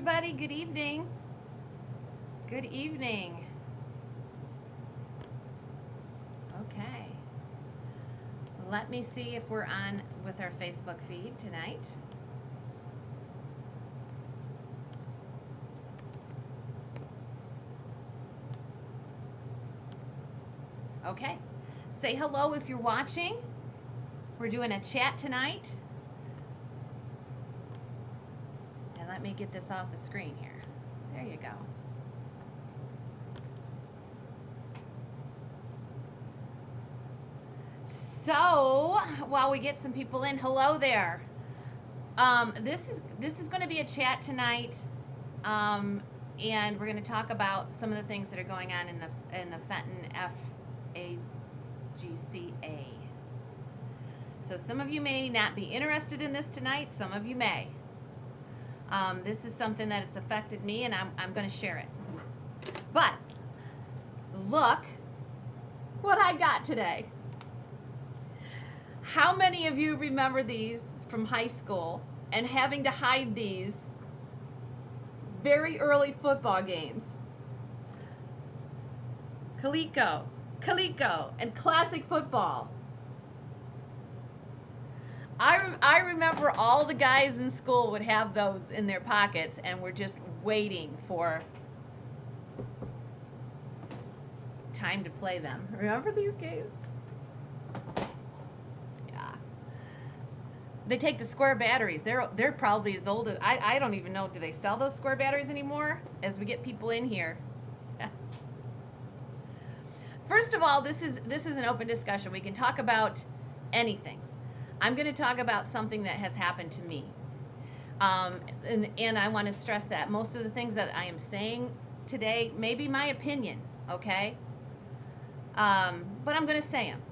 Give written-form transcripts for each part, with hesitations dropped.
everybody. Good evening. Good evening. Okay. Let me see if we're on with our Facebook feed tonight. Okay. Say hello if you're watching. We're doing a chat tonight. And let me get this off the screen here. There you go. So, while we get some people in, hello there. This is going to be a chat tonight, and we're going to talk about some of the things that are going on in the Fenton FAGCA. So some of you may not be interested in this tonight. Some of you may. This is something that it's affected me, and I'm going to share it. But look what I got today. How many of you remember these from high school and having to hide these very early football games? Coleco, and classic football. I remember all the guys in school would have those in their pockets and were just waiting for time to play them. Remember these games? Yeah. They take the square batteries. They're probably as old as I don't even know. Do they sell those square batteries anymore? As we get people in here. First of all, this is an open discussion. We can talk about anything. I'm going to talk about something that has happened to me. And I want to stress that most of the things that I am saying today may be my opinion, okay? But I'm going to say them.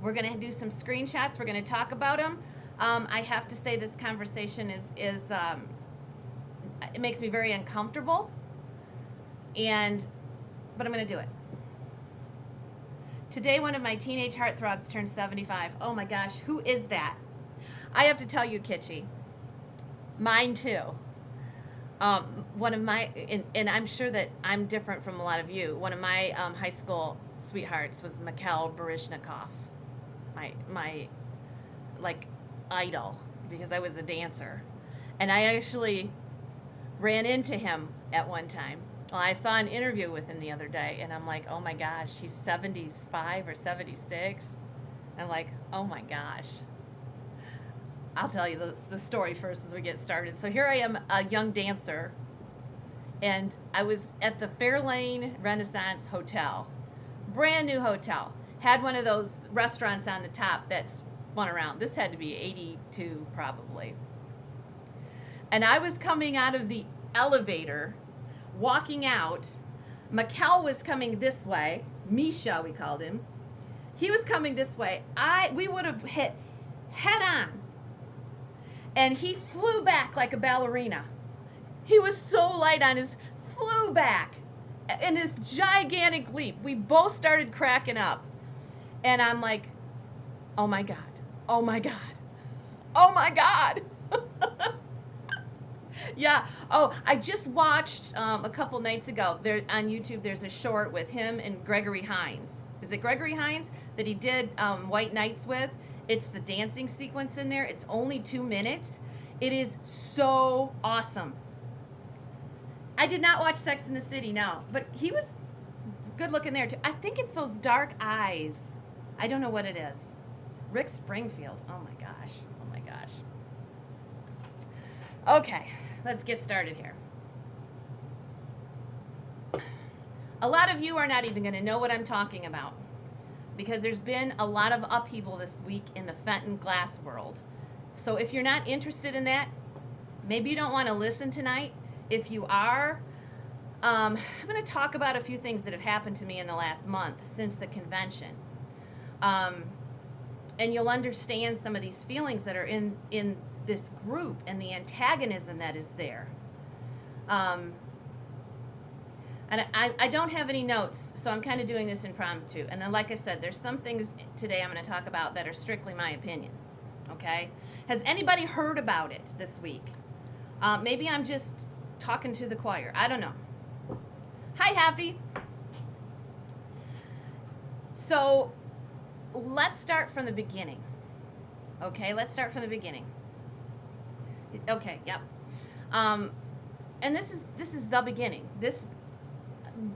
We're going to do some screenshots. We're going to talk about them. I have to say this conversation is it makes me very uncomfortable. But I'm going to do it. Today, one of my teenage heartthrobs turned 75. Oh my gosh, who is that? I have to tell you, Kitschy. Mine too. One of my, and I'm sure that I'm different from a lot of you. One of my high school sweethearts was Mel Barishnikov. My like idol, because I was a dancer. And I actually ran into him at one time. Well, I saw an interview with him the other day, and I'm like, oh my gosh, he's 75 or 76. I'm like, oh my gosh. I'll tell you the story first as we get started. So here I am, a young dancer, and I was at the Fairlane Renaissance Hotel. Brand new hotel. Had one of those restaurants on the top that's spun around. This had to be 82 probably. And I was coming out of the elevator, walking out. Mikkel was coming this way. Misha, we called him. He was coming this way. We would have hit head on. And he flew back like a ballerina. He was so light on his, flew back in this gigantic leap. We both started cracking up. And I'm like, oh my God, oh my God, oh my God. Yeah. Oh, I just watched a couple nights ago there on YouTube. There's a short with him and Gregory Hines. Is it Gregory Hines that he did White Nights with? It's the dancing sequence in there. It's only 2 minutes. It is so awesome. I did not watch Sex in the City, no, but he was good looking there too. I think it's those dark eyes. I don't know what it is. Rick Springfield. Oh my gosh. Oh my gosh. Okay. Let's get started here. A lot of you are not even going to know what I'm talking about because there's been a lot of upheaval this week in the Fenton Glass world. So if you're not interested in that, maybe you don't want to listen tonight. If you are, I'm going to talk about a few things that have happened to me in the last month since the convention. And you'll understand some of these feelings that are in this group and the antagonism that is there. And I don't have any notes, so I'm kind of doing this impromptu. And then, like I said, there's some things today I'm going to talk about that are strictly my opinion. Okay? Has anybody heard about it this week? Maybe I'm just talking to the choir. I don't know. Hi, Happy. So let's start from the beginning. Okay, let's start from the beginning. Okay, yep. And this is the beginning.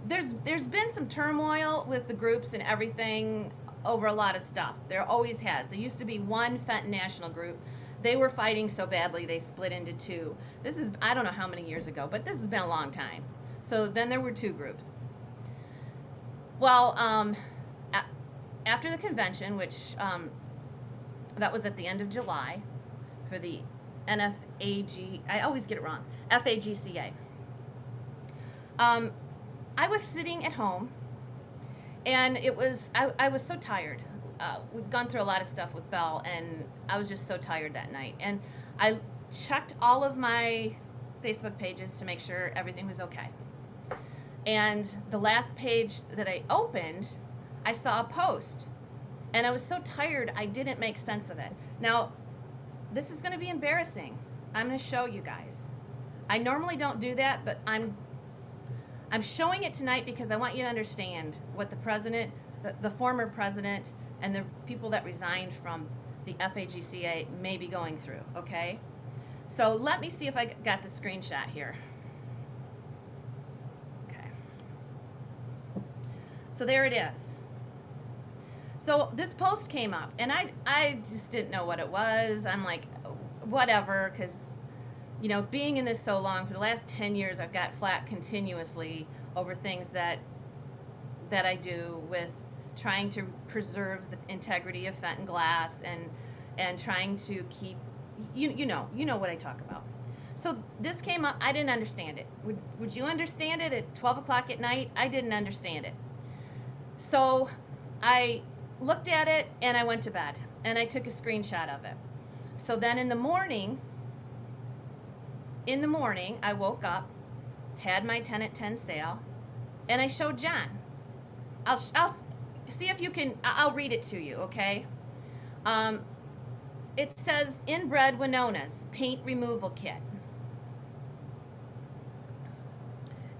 There's been some turmoil with the groups and everything over a lot of stuff. There always has. There used to be one Fenton National group. They were fighting so badly they split into two. This is, I don't know how many years ago, but this has been a long time. So then there were two groups. Well, after the convention, which that was at the end of July for the NFAG, I always get it wrong, FAGCA. I was sitting at home, and I was so tired. We've gone through a lot of stuff with Belle, and I was just so tired that night. And I checked all of my Facebook pages to make sure everything was okay. And the last page that I opened, I saw a post, and I was so tired I didn't make sense of it. Now, this is going to be embarrassing. I'm going to show you guys. I normally don't do that, but I'm showing it tonight because I want you to understand what the president, the former president, and the people that resigned from the FAGCA may be going through, okay? So let me see if I got the screenshot here. Okay. So there it is. So this post came up, and I just didn't know what it was. I'm like, whatever, because, you know, being in this so long, for the last 10 years, I've got flack continuously over things that I do with trying to preserve the integrity of Fenton Glass and trying to keep, you know what I talk about. So this came up. I didn't understand it. Would you understand it at 12 o'clock at night? I didn't understand it. So I looked at it and I went to bed and I took a screenshot of it. So then in the morning, I woke up, had my 10 at 10 sale, and I showed John. I'll see if you can, I'll read it to you, okay? It says Inbred Winona's paint removal kit.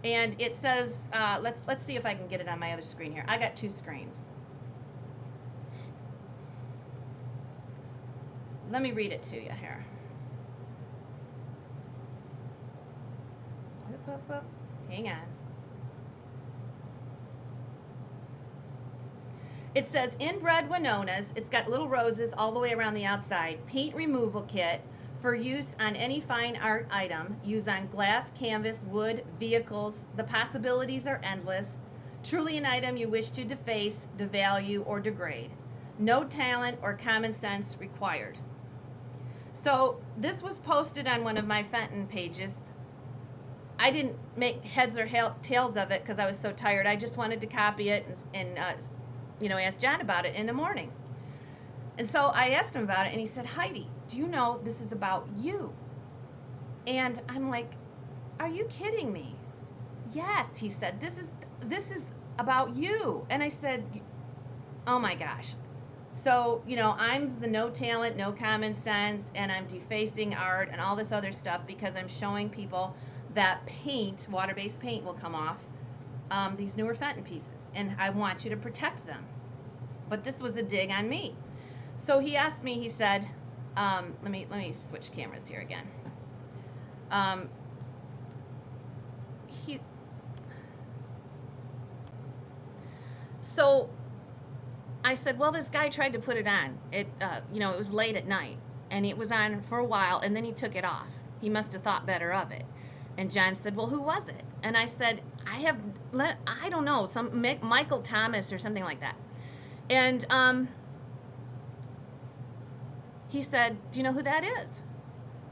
And it says, let's see if I can get it on my other screen here. I got two screens. Let me read it to you here. Hang on. It says Inbred Winona's. It's got little roses all the way around the outside. Paint removal kit for use on any fine art item. Use on glass, canvas, wood, vehicles. The possibilities are endless. Truly an item you wish to deface, devalue, or degrade. No talent or common sense required. So this was posted on one of my Fenton pages. I didn't make heads or tails of it because I was so tired. I just wanted to copy it and ask John about it in the morning. And so I asked him about it, and he said, Heidi, do you know this is about you? And I'm like, are you kidding me? Yes, he said, this is about you. And I said, oh my gosh. So, I'm the no talent, no common sense, and I'm defacing art and all this other stuff because I'm showing people that paint, water-based paint, will come off these newer Fenton pieces, and I want you to protect them. But this was a dig on me. So he asked me, he said, let me switch cameras here again. So I said, well, this guy tried to put it on. It was late at night, and it was on for a while, and then he took it off. He must have thought better of it. And John said, well, who was it? And I said, I don't know, some Michael Thomas or something like that. And he said, do you know who that is?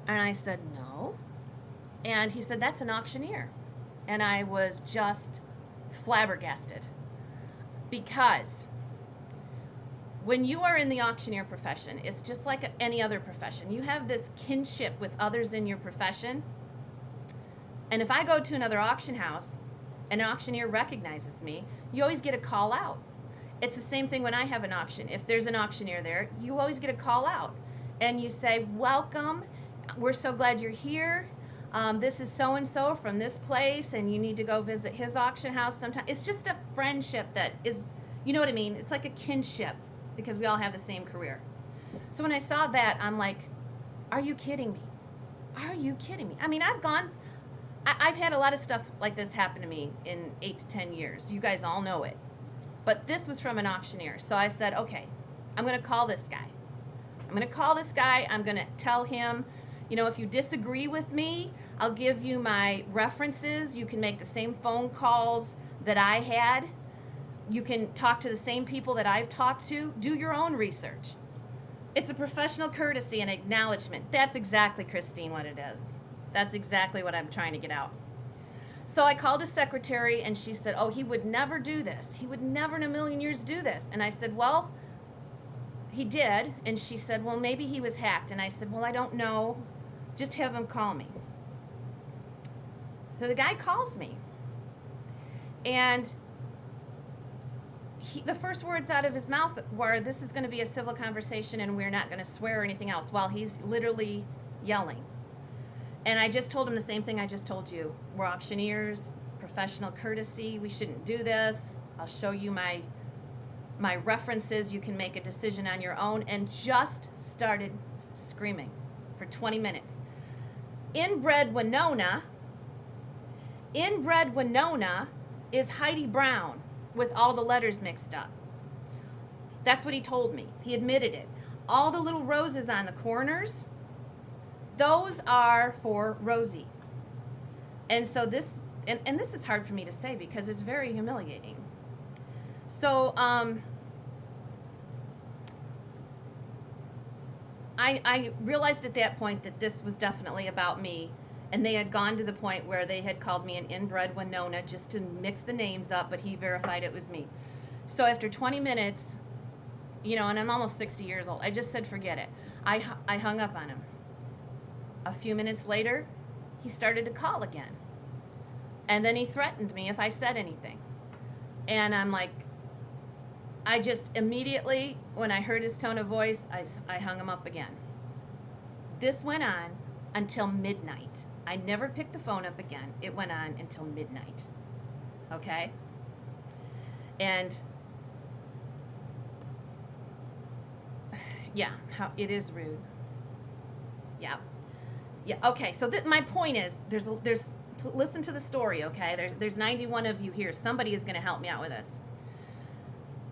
And I said, no. And he said, that's an auctioneer. And I was just flabbergasted, because when you are in the auctioneer profession, it's just like any other profession. You have this kinship with others in your profession. And if I go to another auction house, an auctioneer recognizes me, you always get a call out. It's the same thing when I have an auction. If there's an auctioneer there, you always get a call out. And you say, welcome, we're so glad you're here. This is so-and-so from this place, and you need to go visit his auction house sometime. It's just a friendship that is, you know what I mean? It's like a kinship because we all have the same career. So when I saw that, I'm like, are you kidding me? Are you kidding me? I mean, I've had a lot of stuff like this happen to me in 8 to 10 years. You guys all know it. But this was from an auctioneer. So I said, okay, I'm going to call this guy. I'm going to call this guy. I'm going to tell him, you know, if you disagree with me, I'll give you my references. You can make the same phone calls that I had. You can talk to the same people that I've talked to. Do your own research. It's a professional courtesy and acknowledgement. That's exactly, Christine, what it is. That's exactly what I'm trying to get out. So I called his secretary, and she said, oh, he would never do this. He would never in a million years do this. And I said, well, he did. And she said, well, maybe he was hacked. And I said, well, I don't know. Just have him call me. So the guy calls me. And the first words out of his mouth were, this is going to be a civil conversation, and we're not going to swear or anything else, while he's literally yelling. And I just told him the same thing I just told you. We're auctioneers, professional courtesy. We shouldn't do this. I'll show you my references. You can make a decision on your own. And just started screaming for 20 minutes. Inbred Winona is Heidi Brown with all the letters mixed up. That's what he told me. He admitted it. All the little roses on the corners, those are for Rosie. And so this, and this is hard for me to say because it's very humiliating. So I realized at that point that this was definitely about me, and they had gone to the point where they had called me an inbred Winona just to mix the names up, but he verified it was me. So after 20 minutes, you know, and I'm almost 60 years old, I just said forget it. I hung up on him. A few minutes later, he started to call again. And then he threatened me if I said anything. And I'm like, I just immediately, when I heard his tone of voice, I hung him up again. This went on until midnight. I never picked the phone up again. It went on until midnight. Okay? And yeah, it is rude. Yeah. Yeah, okay, so my point is, listen to the story, okay? There's 91 of you here. Somebody is going to help me out with this.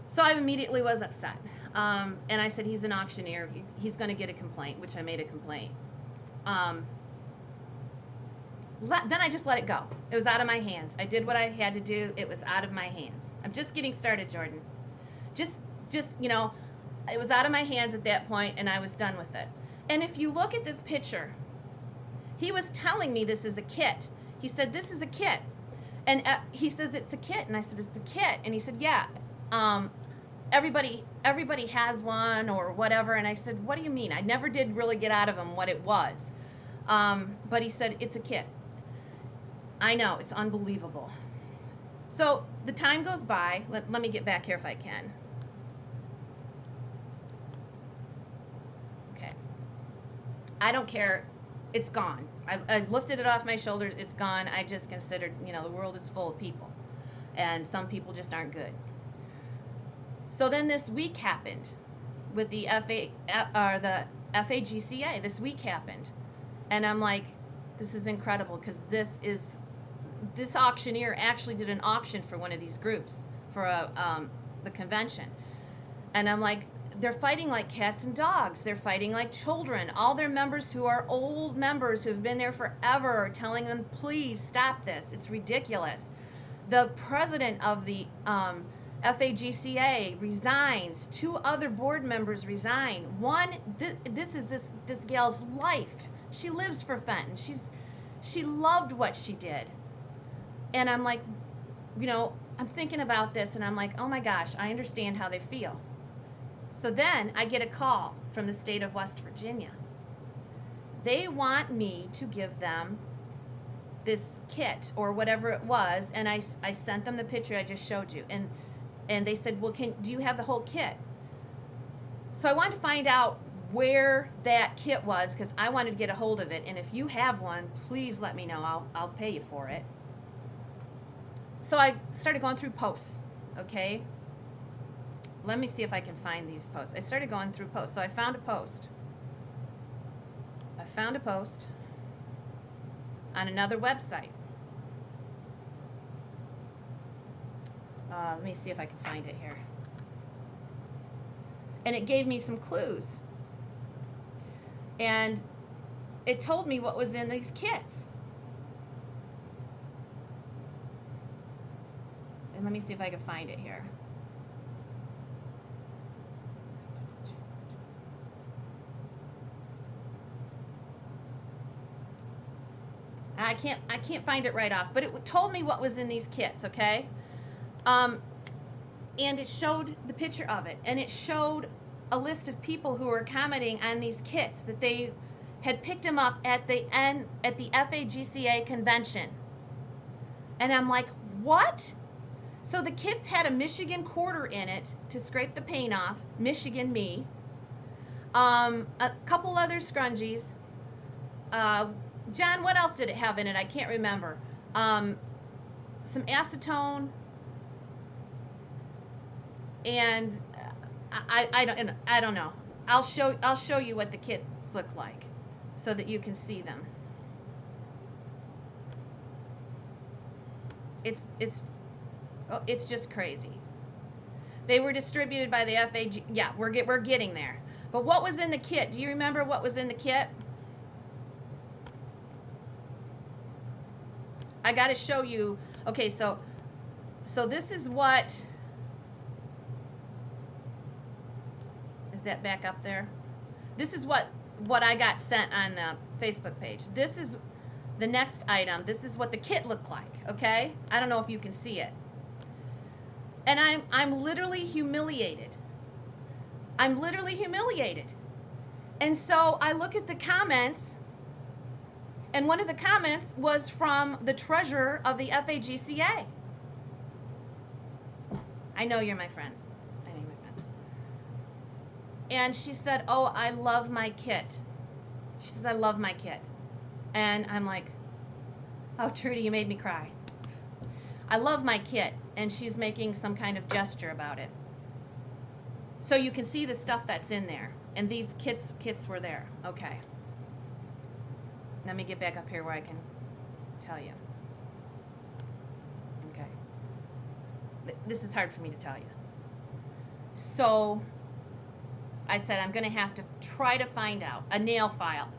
So I immediately was upset. And I said, he's an auctioneer. He's going to get a complaint, which I made a complaint. Then I just let it go. It was out of my hands. I did what I had to do. It was out of my hands. I'm just getting started, Jordan. Just you know, it was out of my hands at that point, and I was done with it. And if you look at this picture, he was telling me this is a kit. He said, this is a kit. And he says, it's a kit. And I said, it's a kit. And he said, yeah, everybody has one or whatever. And I said, what do you mean? I never did really get out of him what it was. But he said, it's a kit. I know, it's unbelievable. So the time goes by. Let me get back here if I can. Okay. I don't care. It's gone. I've lifted it off my shoulders. It's gone. I just considered, you know, the world is full of people, and some people just aren't good. So then this week happened with the FAGCA. This week happened, and I'm like, this is incredible because this auctioneer actually did an auction for one of these groups for the convention, and I'm like, they're fighting like cats and dogs. They're fighting like children. All their members who are old members who have been there forever are telling them, please stop this. It's ridiculous. The president of the FAGCA resigns. 2 other board members resign. One, this is this gal's life. She lives for Fenton. She loved what she did. And I'm like, you know, I'm thinking about this, and I'm like, oh my gosh, I understand how they feel. So then I get a call from the state of West Virginia. They want me to give them this kit or whatever it was, and I sent them the picture I just showed you, and they said, well, do you have the whole kit? So I wanted to find out where that kit was because I wanted to get a hold of it. And if you have one, please let me know. I'll pay you for it. So I started going through posts, okay? Let me see if I can find these posts. I started going through posts. So I found a post. On another website. Let me see if I can find it here. And it gave me some clues. And it told me what was in these kits. And let me see if I can find it here. I can't find it right off, but it told me what was in these kits, okay? And it showed the picture of it, and it showed a list of people who were commenting on these kits that they had picked them up at the FAGCA convention. And I'm like, what? So the kits had a Michigan quarter in it to scrape the paint off, Michigan me, a couple other scrunchies. John, what else did it have in it? I can't remember. Some acetone, and I don't know. I'll show you what the kits look like so that you can see them. It's just crazy. They were distributed by the FAG. Yeah, we're getting there. But what was in the kit? Do you remember what was in the kit? I got to show you. Okay, so this is what. Is that back up there? This is what I got sent on the Facebook page. This is the next item. This is what the kit looked like, okay? I don't know if you can see it. And I'm literally humiliated. I'm literally humiliated. And so I look at the comments, and one of the comments was from the treasurer of the FAGCA. I know you're my friends. And she said, oh, I love my kit. She says, I love my kit. And I'm like, oh, Trudy, you made me cry. I love my kit. And she's making some kind of gesture about it. So you can see the stuff that's in there. And these kits were there. Okay. Let me get back up here where I can tell you. Okay. This is hard for me to tell you. So I said, I'm going to have to try to find out a nail file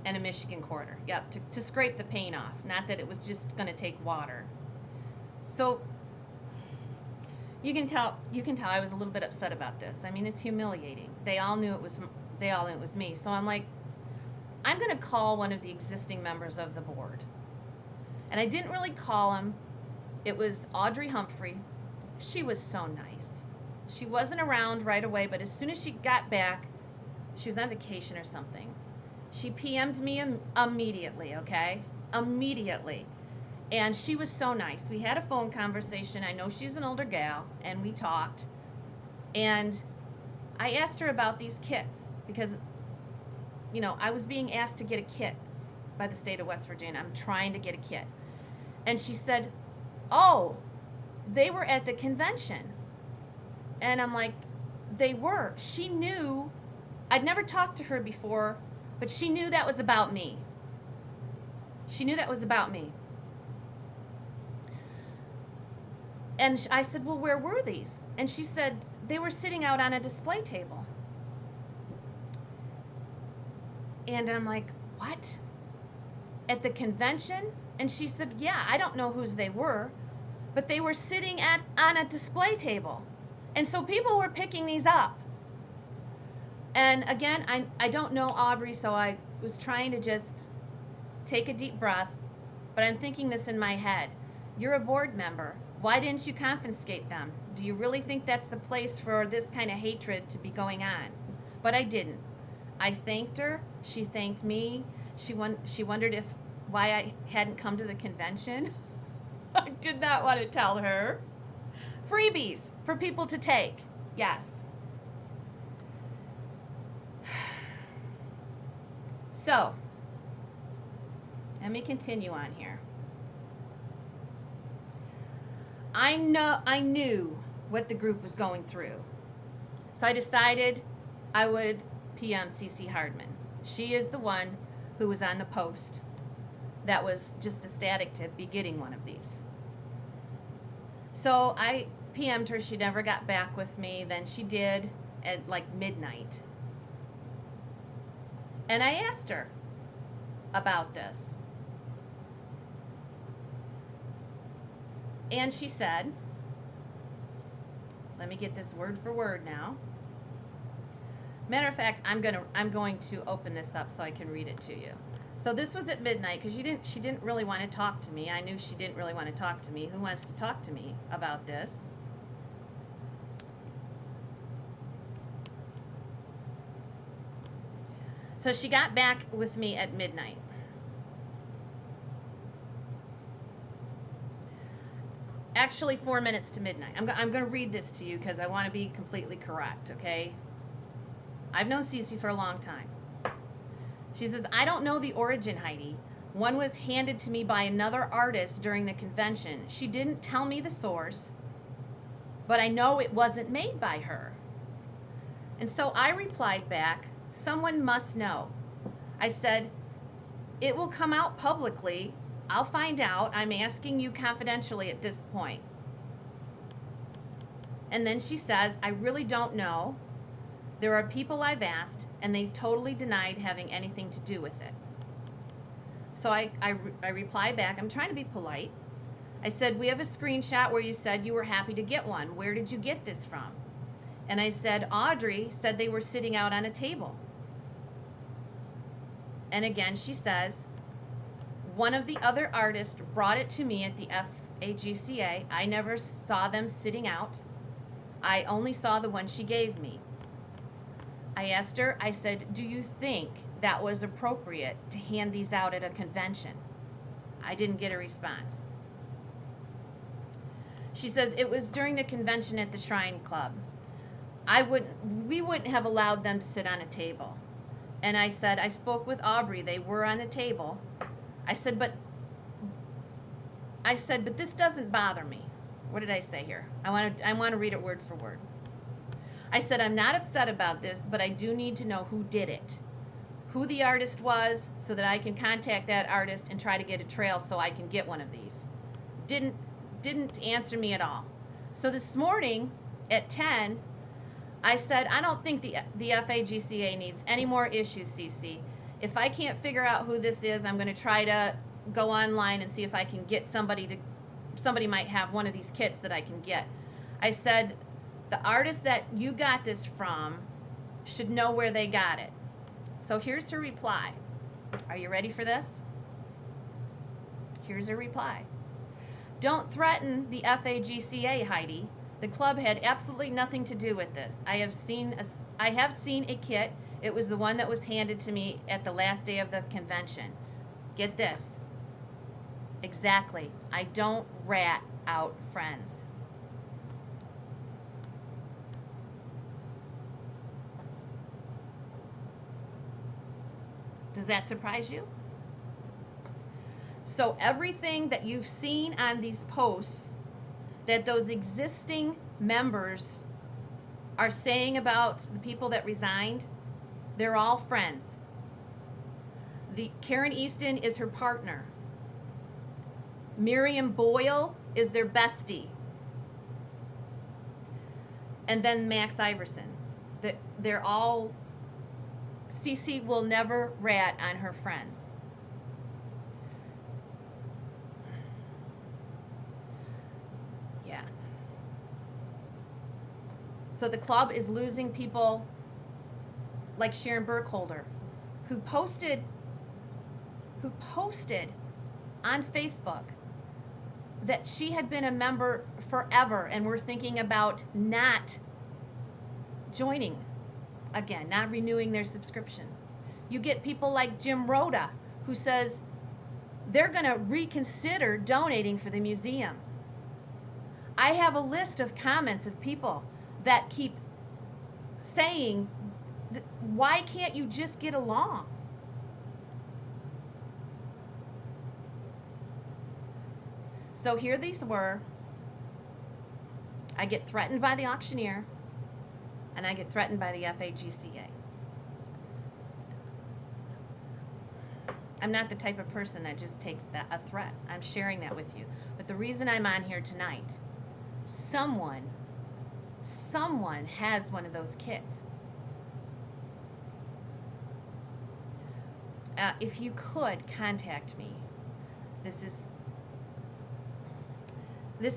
and a Michigan quarter. Yep, to scrape the paint off. Not that it was just going to take water. So you can tell I was a little bit upset about this. I mean, it's humiliating. They all knew it was me. So I'm like, I'm going to call one of the existing members of the board. And I didn't really call him. It was Audrey Humphrey. She was so nice. She wasn't around right away, but as soon as she got back, she was on vacation or something. She PM'd me immediately, okay? Immediately. And she was so nice. We had a phone conversation. I know she's an older gal, and we talked. And I asked her about these kits because, you know, I was being asked to get a kit by the state of West Virginia. I'm trying to get a kit. And she said, oh, they were at the convention. And I'm like, they were. She knew. I'd never talked to her before, but she knew that was about me. She knew that was about me. And I said, well, where were these? And she said, they were sitting out on a display table. And I'm like, what? At the convention? And she said, yeah, I don't know whose they were, but they were sitting on a display table. And so people were picking these up. And again, I don't know Audrey, so I was trying to just take a deep breath, but I'm thinking this in my head. You're a board member. Why didn't you confiscate them? Do you really think that's the place for this kind of hatred to be going on? But I didn't. I thanked her. She thanked me. She wondered why I hadn't come to the convention. I did not want to tell her. Freebies for people to take. Yes. So, let me continue on here. I knew what the group was going through. So I decided I would PM CC Hardman. She is the one who was on the post that was just ecstatic to be getting one of these. So I PM'd her. She never got back with me. Then she did at like midnight. And I asked her about this. And she said, let me get this word for word now. Matter of fact, I'm going to open this up so I can read it to you. So this was at midnight because she didn't really want to talk to me. I knew she didn't really want to talk to me. Who wants to talk to me about this? So she got back with me at midnight. Actually 4 minutes to midnight. I'm going to read this to you because I want to be completely correct, okay? I've known Cece for a long time. She says, I don't know the origin, Heidi. One was handed to me by another artist during the convention. She didn't tell me the source, but I know it wasn't made by her. And so I replied back, someone must know. I said, it will come out publicly. I'll find out. I'm asking you confidentially at this point. And then she says, I really don't know. There are people I've asked, and they've totally denied having anything to do with it. So I replied back, I'm trying to be polite. I said, we have a screenshot where you said you were happy to get one. Where did you get this from? And I said, Audrey said they were sitting out on a table. And again, she says, one of the other artists brought it to me at the FAGCA. I never saw them sitting out. I only saw the one she gave me. I asked her, I said, do you think that was appropriate to hand these out at a convention? I didn't get a response. She says, it was during the convention at the Shrine Club. We wouldn't have allowed them to sit on a table. And I said, I spoke with Audrey. They were on a table. I said, but this doesn't bother me. What did I say here? I want to read it word for word. I said, I'm not upset about this, but I do need to know who did it, who the artist was, so that I can contact that artist and try to get a trail so I can get one of these. Didn't answer me at all. So this morning at 10, I said, I don't think the FAGCA needs any more issues, CC. If I can't figure out who this is, I'm going to try to go online and see if I can get somebody might have one of these kits that I can get. I said, the artist that you got this from should know where they got it. So here's her reply. Are you ready for this? Here's her reply. Don't threaten the FAGCA, Heidi. The club had absolutely nothing to do with this. I have seen a kit. It was the one that was handed to me at the last day of the convention. Get this. Exactly. I don't rat out friends. Does that surprise you? So everything that you've seen on these posts that those existing members are saying about the people that resigned, they're all friends. Karen Easton is her partner. Miriam Boyle is their bestie. And then Max Iverson. They're all, Cece will never rat on her friends. Yeah. So the club is losing people like Sharon Burkholder, who posted on Facebook that she had been a member forever and were thinking about not joining again, not renewing their subscription. You get people like Jim Rhoda, who says they're going to reconsider donating for the museum. I have a list of comments of people that keep saying, why can't you just get along? So here these were. I get threatened by the auctioneer, and I get threatened by the FAGCA. I'm not the type of person that just takes that a threat. I'm sharing that with you. But the reason I'm on here tonight, someone has one of those kits. If you could contact me, this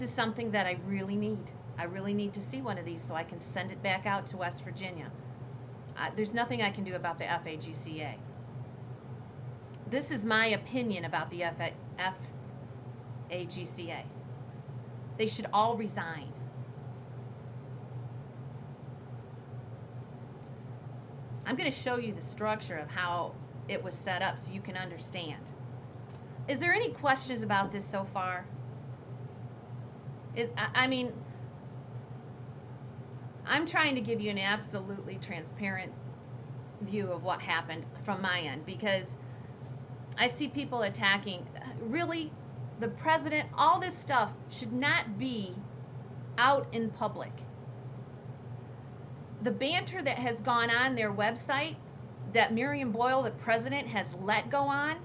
is something that I really need. I really need to see one of these so I can send it back out to West Virginia. There's nothing I can do about the FAGCA. This is my opinion about the FAGCA. They should all resign. I'm going to show you the structure of how it was set up so you can understand. Is there any questions about this so far? I mean, I'm trying to give you an absolutely transparent view of what happened from my end, because I see people attacking. Really, the president, all this stuff should not be out in public. The banter that has gone on their website, that Miriam Boyle, the president, has let go on,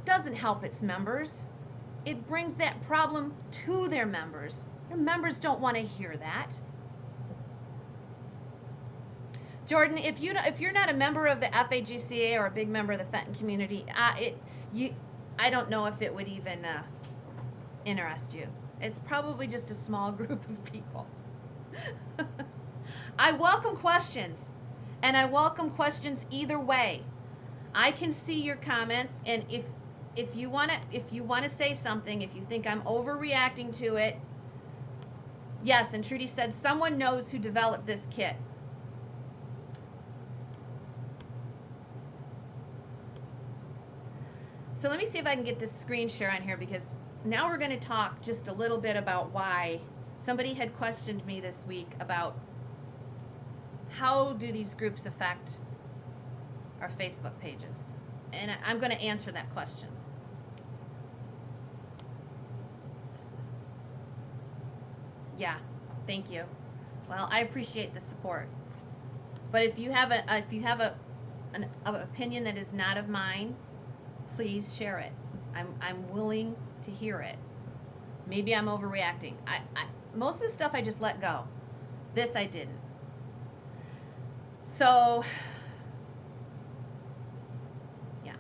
doesn't help its members. It brings that problem to their members. Their members don't want to hear that. Jordan, if you're not a member of the FAGCA or a big member of the Fenton community, I don't know if it would even interest you. It's probably just a small group of people. I welcome questions, and I welcome questions either way. I can see your comments, and if you want to say something, if you think I'm overreacting to it, yes. And Trudy said someone knows who developed this kit. So let me see if I can get this screen share on here, because now we're going to talk just a little bit about why somebody had questioned me this week about how do these groups affect our Facebook pages, and I'm going to answer that question. Yeah, thank you. Well, I appreciate the support, but if you have an opinion that is not of mine, please share it. I'm willing to hear it. Maybe I'm overreacting. Most of the stuff I just let go. This I didn't. So, yeah.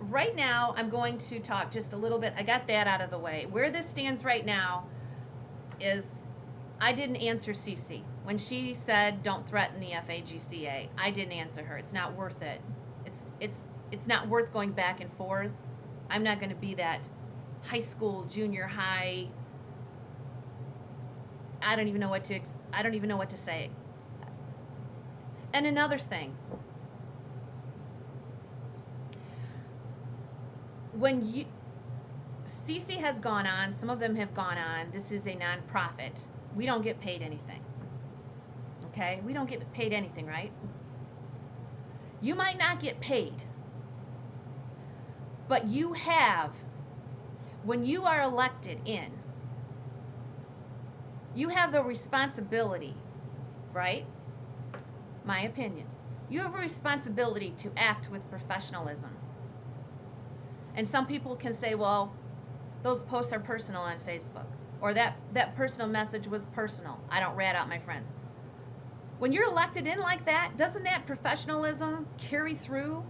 Right now, I'm going to talk just a little bit. I got that out of the way. Where this stands right now is I didn't answer Cece. When she said, don't threaten the FAGCA, I didn't answer her. It's not worth it. It's not worth going back and forth. I'm not going to be that high school, junior high. I don't even know what to say. And another thing, when Cece has gone on, some of them have gone on. This is a nonprofit. We don't get paid anything. Okay? We don't get paid anything, right? You might not get paid, but you have, when you are elected in, you have the responsibility, right? My opinion. You have a responsibility to act with professionalism. And some people can say, well, those posts are personal on Facebook, or that personal message was personal. I don't rat out my friends. When you're elected in like that, doesn't that professionalism carry through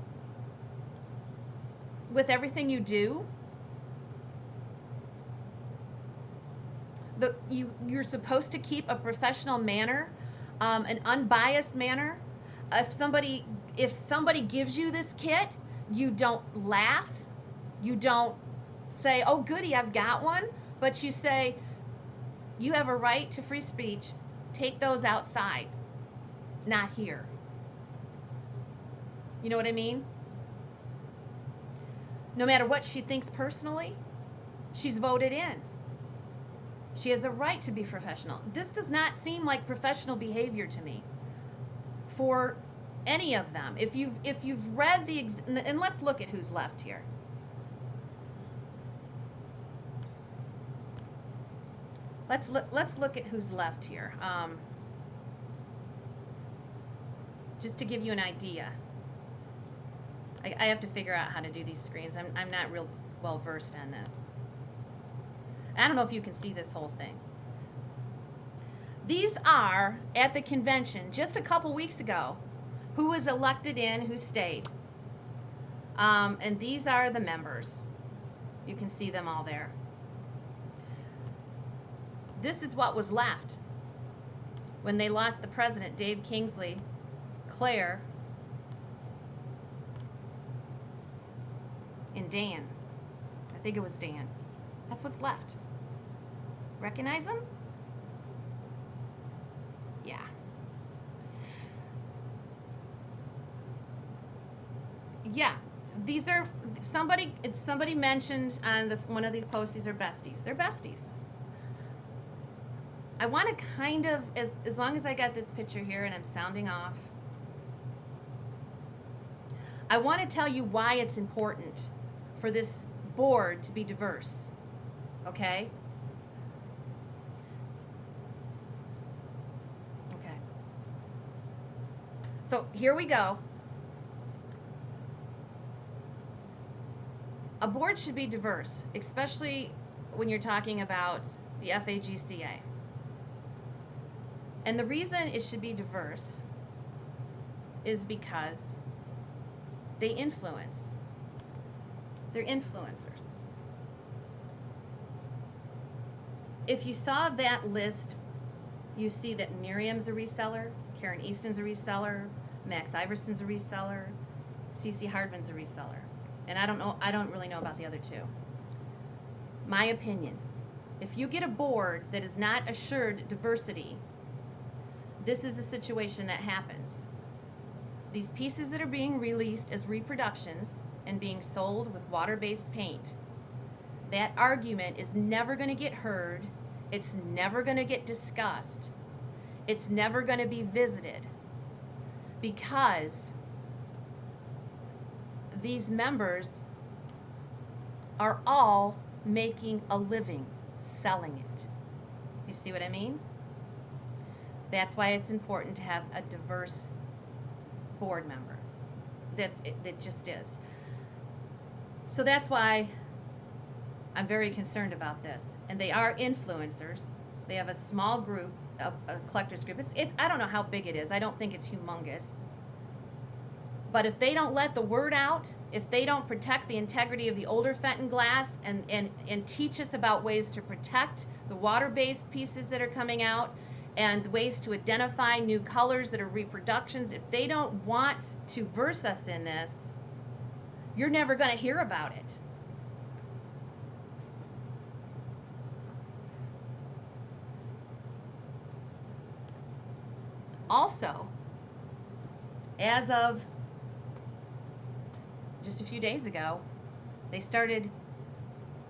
with everything you do? You're supposed to keep a professional manner, an unbiased manner. If somebody gives you this kit, you don't laugh. You don't say, oh goody, I've got one. But you say, you have a right to free speech. Take those outside, not here. You know what I mean? No matter what she thinks personally, she's voted in. She has a right to be professional. This does not seem like professional behavior to me for any of them. If you've read and let's look at who's left here. Let's look at who's left here. Just to give you an idea. I have to figure out how to do these screens. I'm not real well versed on this. I don't know if you can see this whole thing. These are, at the convention, just a couple weeks ago, who was elected in, who stayed. And these are the members. You can see them all there. This is what was left when they lost the president, Dave Kingsley, Claire, and Dan. I think it was Dan. That's what's left. Recognize them? Yeah. Yeah. These are somebody mentioned on one of these posts, these are besties. They're besties. I want to kind of, as long as I got this picture here and I'm sounding off, I want to tell you why it's important for this board to be diverse. Okay? Okay. So here we go. A board should be diverse, especially when you're talking about the FAGCA. And the reason it should be diverse is because they influence. They're influencers. If you saw that list, you see that Miriam's a reseller, Karen Easton's a reseller, Max Iverson's a reseller, Cece Hardman's a reseller. And I don't really know about the other two. My opinion, if you get a board that is not assured diversity, this is the situation that happens. These pieces that are being released as reproductions and being sold with water-based paint, that argument is never going to get heard. It's never going to get discussed. It's never going to be visited, because these members are all making a living selling it. You see what I mean? That's why it's important to have a diverse board member. That just is. So that's why I'm very concerned about this. And they are influencers. They have a small group, a collectors group. I don't know how big it is. I don't think it's humongous. But if they don't let the word out, if they don't protect the integrity of the older Fenton Glass and teach us about ways to protect the water-based pieces that are coming out and ways to identify new colors that are reproductions, if they don't want to verse us in this, you're never going to hear about it. Also, as of just a few days ago, they started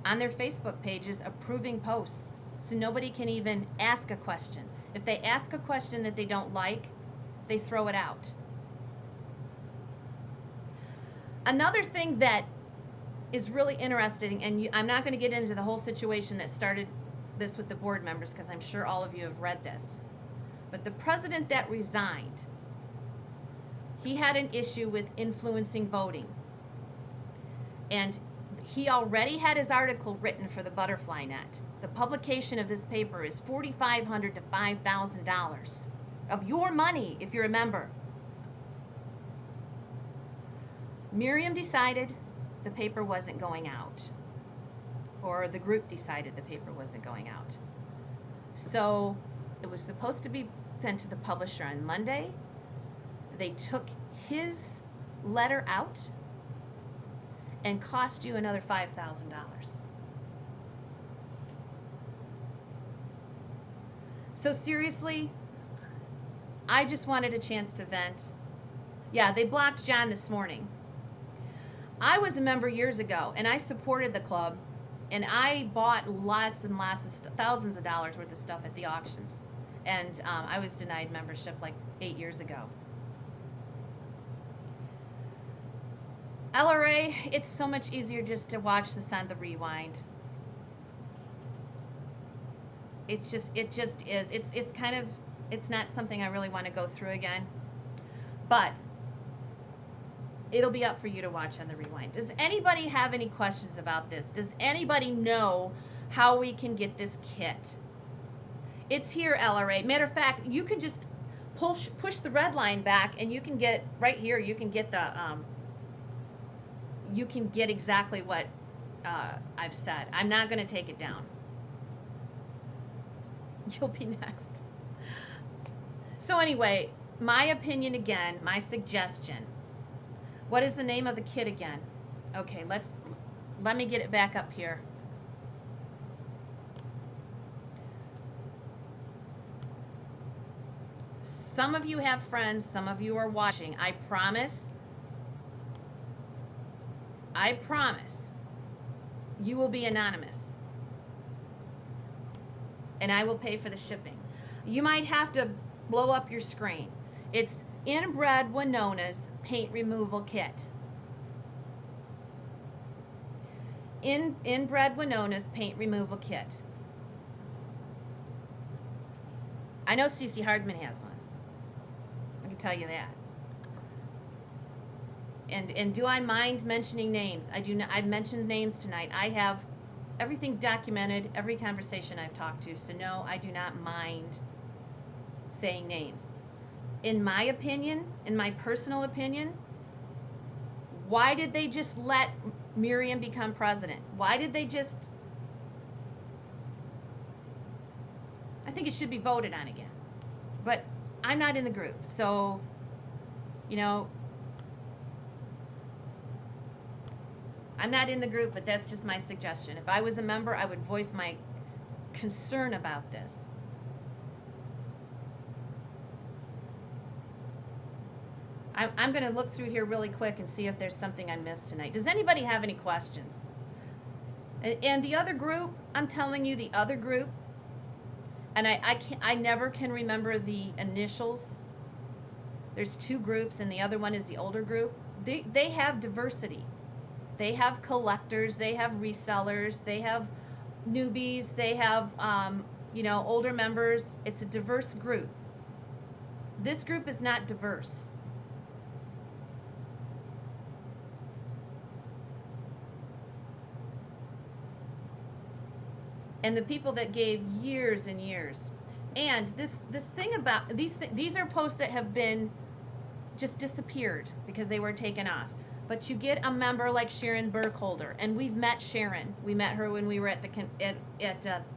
on their Facebook pages approving posts, so nobody can even ask a question. If they ask a question that they don't like, they throw it out. Another thing that is really interesting, and I'm not going to get into the whole situation that started this with the board members, because I'm sure all of you have read this, but the president that resigned, he had an issue with influencing voting. And he already had his article written for the Butterfly Net. The publication of this paper is $4,500 to $5,000 of your money if you're a member. Miriam decided the paper wasn't going out, or the group decided the paper wasn't going out. So it was supposed to be sent to the publisher on Monday. They took his letter out and cost you another $5,000. So seriously, I just wanted a chance to vent. Yeah, they blocked John this morning. I was a member years ago, and I supported the club, and I bought lots and lots of thousands of dollars worth of stuff at the auctions. And I was denied membership like 8 years ago. LRA, it's so much easier just to watch this on the rewind. it just is. It's kind of, it's not something I really want to go through again. But it'll be up for you to watch on the rewind. Does anybody have any questions about this? Does anybody know how we can get this kit? It's here, LRA. Matter of fact, you can just push the red line back, and you can get right here. You can get the you can get exactly what I've said. I'm not going to take it down. You'll be next. So anyway, my opinion again, my suggestion. What is the name of the kit again? Okay, let me get it back up here. Some of you have friends, some of you are watching. I promise you will be anonymous. And I will pay for the shipping. You might have to blow up your screen. It's Inbred Winona's paint removal kit. Inbred Winona's paint removal kit. I know Cece Hardman has one. I can tell you that. And do I mind mentioning names? I do not. I've mentioned names tonight. I have everything documented, every conversation I've talked to. So no, I do not mind saying names. In my opinion, in my personal opinion, why did they just let Miriam become president? Why did they just... I think it should be voted on again. But I'm not in the group, so, you know, I'm not in the group, but that's just my suggestion. If I was a member, I would voice my concern about this. I'm going to look through here really quick and see if there's something I missed tonight. Does anybody have any questions? And the other group, I'm telling you, the other group, and I never can remember the initials. There's two groups, and the other one is the older group. They have diversity. They have collectors, they have resellers, they have newbies, they have you know, older members. It's a diverse group. This group is not diverse. And the people that gave years and years. And this thing about these are posts that have been just disappeared because they were taken off. But you get a member like Sharon Burkholder, and we've met Sharon. We met her when we were at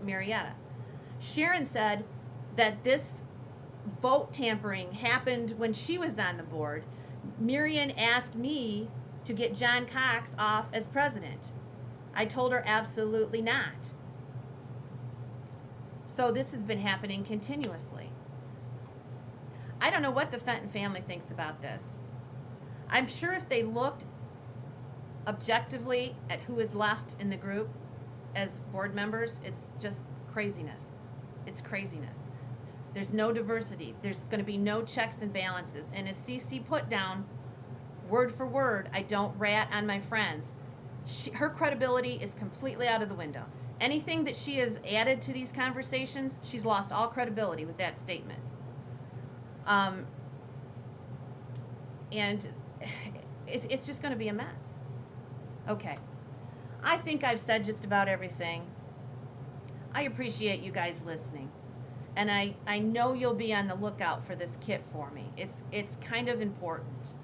Marietta. Sharon said that this vote tampering happened when she was on the board. Miriam asked me to get John Cox off as president. I told her absolutely not. So this has been happening continuously. I don't know what the Fenton family thinks about this. I'm sure if they looked objectively at who is left in the group as board members, it's just craziness. It's craziness. There's no diversity. There's going to be no checks and balances. And as CC put down, word for word, I don't rat on my friends. Her credibility is completely out of the window. Anything that she has added to these conversations, she's lost all credibility with that statement. And it's just going to be a mess. Okay. I think I've said just about everything. I appreciate you guys listening. And I know you'll be on the lookout for this kit for me. It's kind of important.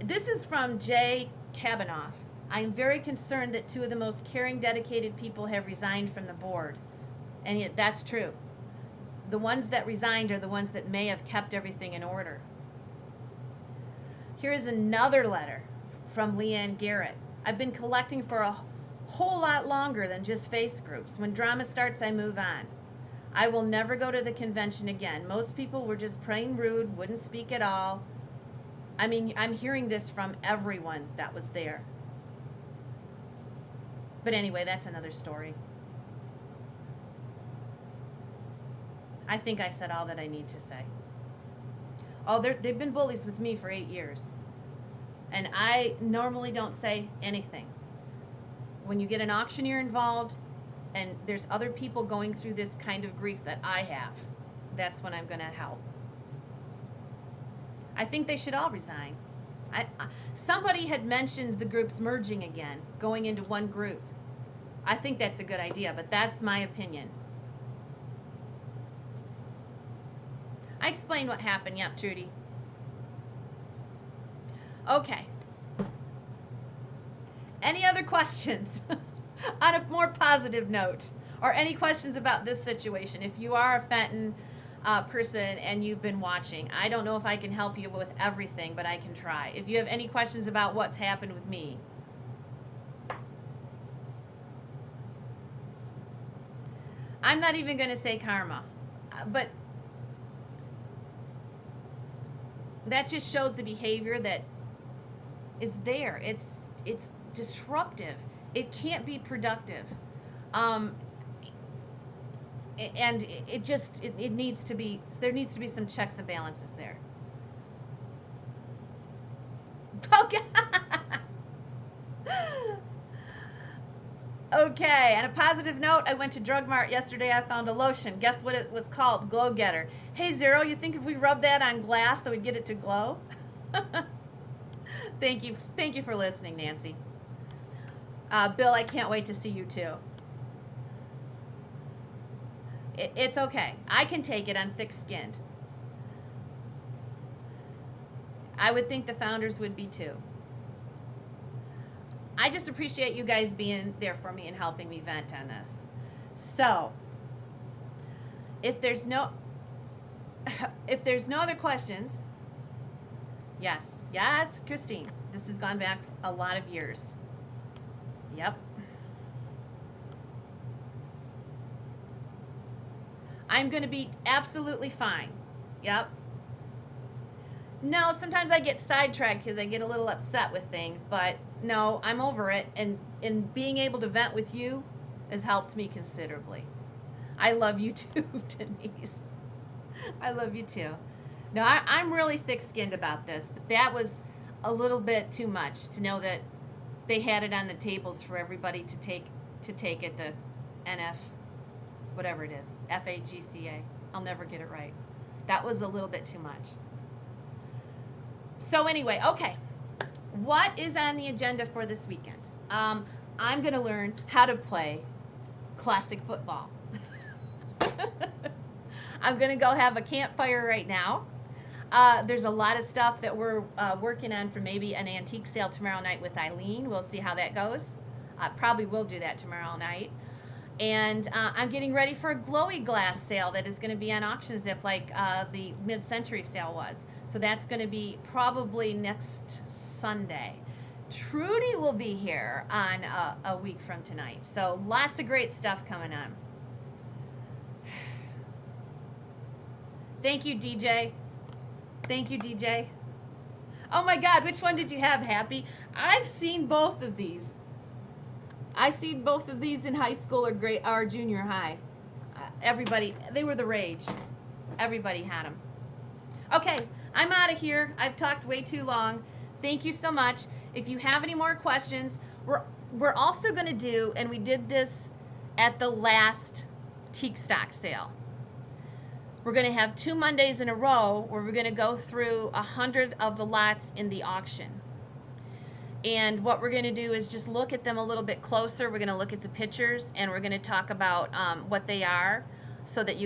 This is from Jay Kabanoff. I am very concerned that two of the most caring, dedicated people have resigned from the board. And yet that's true. The ones that resigned are the ones that may have kept everything in order. Here's another letter from Leanne Garrett. I've been collecting for a whole lot longer than just face groups. When drama starts, I move on. I will never go to the convention again. Most people were just plain rude, wouldn't speak at all. I mean, I'm hearing this from everyone that was there. But anyway, that's another story. I think I said all that I need to say. Oh, they've been bullies with me for 8 years. And I normally don't say anything. when you get an auctioneer involved and there's other people going through this kind of grief that I have, that's when I'm going to help. I think they should all resign. Somebody had mentioned the groups merging again, going into one group. I think that's a good idea, but that's my opinion. I explained what happened. Yep, Trudy. Okay. Any other questions on a more positive note? Or any questions about this situation? If you are a Fenton person and you've been watching, I don't know if I can help you with everything, but I can try. If you have any questions about what's happened with me. I'm not even going to say karma, but that just shows the behavior that is there. It's disruptive. It can't be productive. And it needs to be, there needs to be some checks and balances there. Okay. Okay, on a positive note, I went to Drug Mart yesterday. I found a lotion. Guess what it was called? Glow Getter. Hey, Zero, you think if we rub that on glass that we'd get it to glow? Thank you. Thank you for listening, Nancy. Bill, I can't wait to see you too. It's okay. I can take it. I'm thick-skinned. I would think the founders would be too. I just appreciate you guys being there for me and helping me vent on this. So, if there's no other questions, yes, Christine, this has gone back a lot of years. Yep. I'm going to be absolutely fine. Yep. No, sometimes I get sidetracked because I get a little upset with things, but no, I'm over it, and being able to vent with you has helped me considerably. I love you too, Denise. I love you too. No, I'm really thick-skinned about this, but that was a little bit too much to know that they had it on the tables for everybody to take at the NF, whatever it is, FAGCA. I'll never get it right. That was a little bit too much. So anyway, okay. What is on the agenda for this weekend? I'm going to learn how to play classic football. I'm going to go have a campfire right now. There's a lot of stuff that we're working on for maybe an antique sale tomorrow night with Eileen. We'll see how that goes. Probably will do that tomorrow night. And I'm getting ready for a glowy glass sale that is going to be on Auction Zip like the mid-century sale was. So that's going to be probably next Sunday. Trudy will be here on a week from tonight. So lots of great stuff coming on. Thank you, DJ. Thank you, DJ. Oh my God, which one did you have, Happy? I've seen both of these. I seen both of these in high school or junior high. Everybody, they were the rage. Everybody had them. Okay, I'm out of here. I've talked way too long. Thank you so much. If you have any more questions, we're also going to do, and we did this at the last teak stock sale. We're going to have 2 Mondays in a row where we're going to go through 100 of the lots in the auction. And what we're going to do is just look at them a little bit closer. We're going to look at the pictures, and we're going to talk about what they are, so that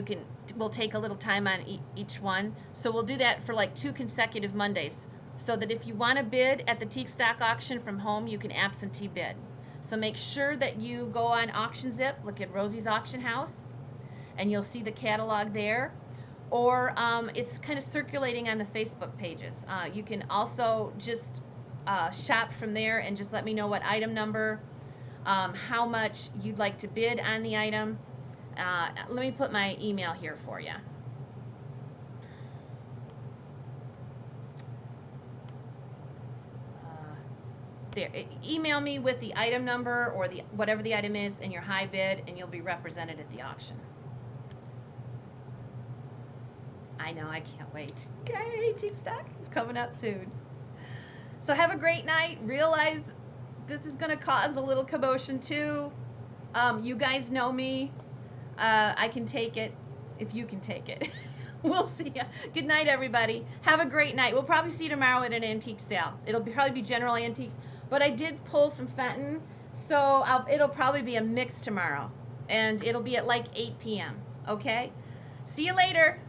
we'll take a little time on each one. So we'll do that for like 2 consecutive Mondays, so that if you want to bid at the teak stock auction from home, you can absentee bid. So make sure that you go on Auction Zip, look at Rosie's Auction House, and you'll see the catalog there. Or it's kind of circulating on the Facebook pages. You can also just shop from there and just let me know what item number, how much you'd like to bid on the item. Let me put my email here for you. There, email me with the item number or whatever the item is and your high bid, and you'll be represented at the auction. I know, I can't wait. Yay, teak stock is coming up soon. So have a great night. Realize this is going to cause a little commotion too. You guys know me. I can take it if you can take it. We'll see ya. Good night, everybody. Have a great night. We'll probably see you tomorrow at an antique sale. Probably be general antiques, but I did pull some Fenton, so it'll probably be a mix tomorrow, and it'll be at like 8 p.m. Okay? See you later.